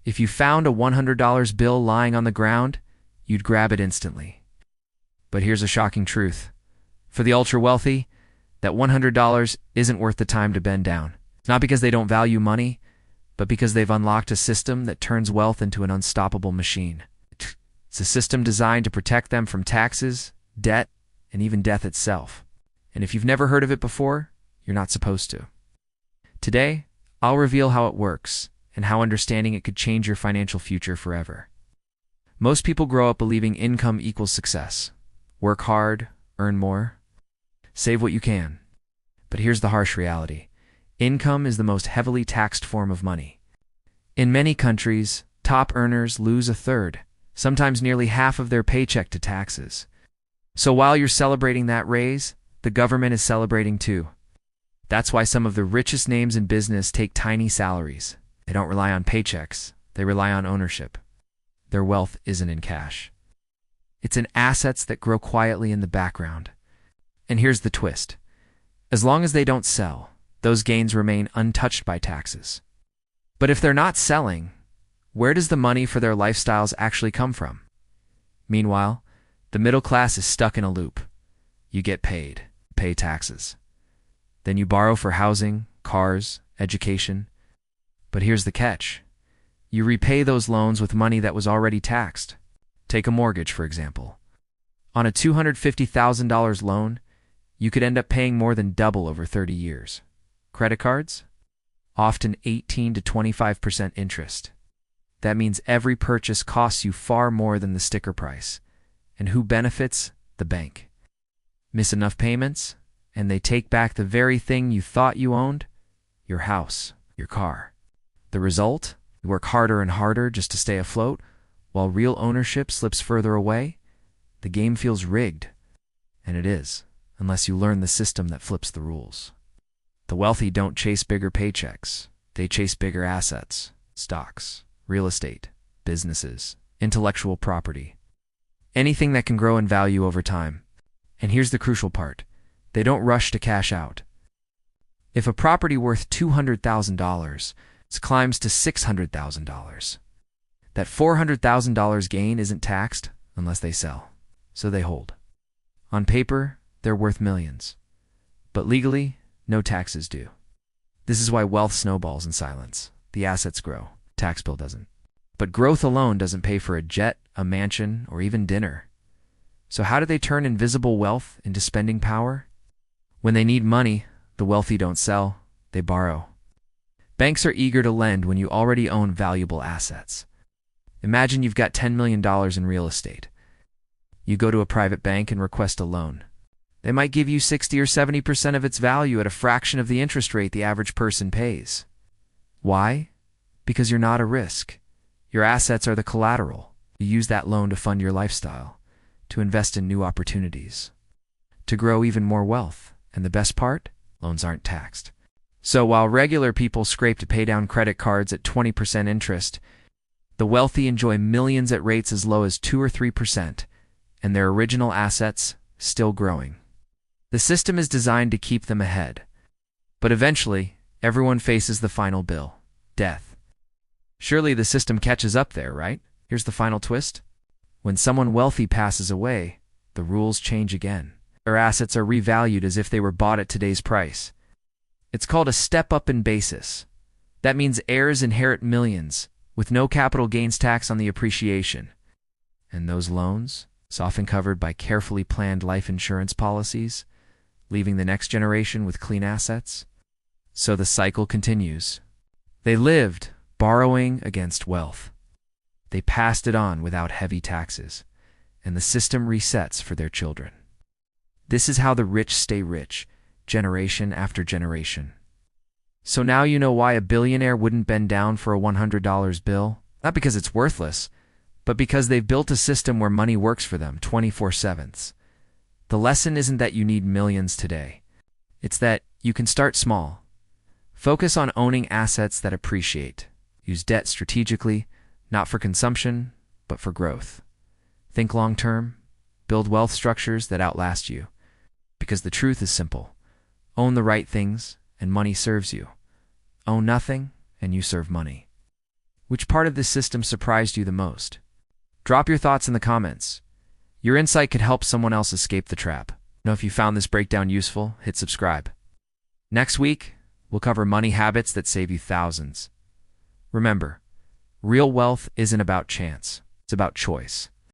If you found a $100 bill lying on the ground, you'd grab it instantly. But here's a shocking truth. For the ultra-wealthy, that $100 isn't worth the time to bend down. It's not because they don't value money, but because they've unlocked a system that turns wealth into an unstoppable machine. It's a system designed to protect them from taxes, debt, and even death itself. And if you've never heard of it before, you're not supposed to. Today, I'll reveal how it works and how understanding it could change your financial future forever. Most people grow up believing income equals success. Work hard, earn more, save what you can. But here's the harsh reality. Income is the most heavily taxed form of money. In many countries, top earners lose a third, sometimes nearly half of their paycheck to taxes. So while you're celebrating that raise, the government is celebrating too. That's why some of the richest names in business take tiny salaries. They don't rely on paychecks. They rely on ownership. Their wealth isn't in cash. It's in assets that grow quietly in the background. And here's the twist. As long as they don't sell, those gains remain untouched by taxes. But if they're not selling, where does the money for their lifestyles actually come from? Meanwhile, the middle class is stuck in a loop. You get paid, pay taxes. Then you borrow for housing, cars, education. But here's the catch. You repay those loans with money that was already taxed. Take a mortgage, for example. On a $250,000 loan, you could end up paying more than double over 30 years. Credit cards? Often 18 to 25% interest. That means every purchase costs you far more than the sticker price. And who benefits? The bank. Miss enough payments, and they take back the very thing you thought you owned? Your house, your car. The result? You work harder and harder just to stay afloat, while real ownership slips further away. The game feels rigged. And it is, unless you learn the system that flips the rules. The wealthy don't chase bigger paychecks. They chase bigger assets, stocks, real estate, businesses, intellectual property. Anything that can grow in value over time. And here's the crucial part. They don't rush to cash out. If a property worth $200,000 climbs to $600,000, that $400,000 gain isn't taxed unless they sell, so they hold. On paper, they're worth millions, but legally, no taxes due. This is why wealth snowballs in silence. The assets grow, tax bill doesn't. But growth alone doesn't pay for a jet, a mansion, or even dinner. So how do they turn invisible wealth into spending power? When they need money, the wealthy don't sell, they borrow. Banks are eager to lend when you already own valuable assets. Imagine you've got $10 million in real estate. You go to a private bank and request a loan. They might give you 60 or 70% of its value at a fraction of the interest rate the average person pays. Why? Because you're not a risk. Your assets are the collateral. You use that loan to fund your lifestyle, to invest in new opportunities, to grow even more wealth. And the best part? Loans aren't taxed. So while regular people scrape to pay down credit cards at 20% interest, the wealthy enjoy millions at rates as low as 2 or 3%, and their original assets still growing. The system is designed to keep them ahead. But eventually, everyone faces the final bill, death. Surely the system catches up there, right? Here's the final twist. When someone wealthy passes away, the rules change again. Their assets are revalued as if they were bought at today's price. It's called a step-up in basis. That means heirs inherit millions, with no capital gains tax on the appreciation. And those loans, often covered by carefully planned life insurance policies, leaving the next generation with clean assets. So the cycle continues. They lived, borrowing against wealth. They passed it on without heavy taxes, and the system resets for their children. This is how the rich stay rich, generation after generation. So now you know why a billionaire wouldn't bend down for a $100 bill? Not because it's worthless, but because they've built a system where money works for them 24/7. The lesson isn't that you need millions today. It's that you can start small. Focus on owning assets that appreciate. Use debt strategically, not for consumption, but for growth. Think long-term. Build wealth structures that outlast you. Because the truth is simple. Own the right things, and money serves you. Own nothing, and you serve money. Which part of this system surprised you the most? Drop your thoughts in the comments. Your insight could help someone else escape the trap. If you found this breakdown useful, hit subscribe. Next week, we'll cover money habits that save you thousands. Remember, real wealth isn't about chance. It's about choice.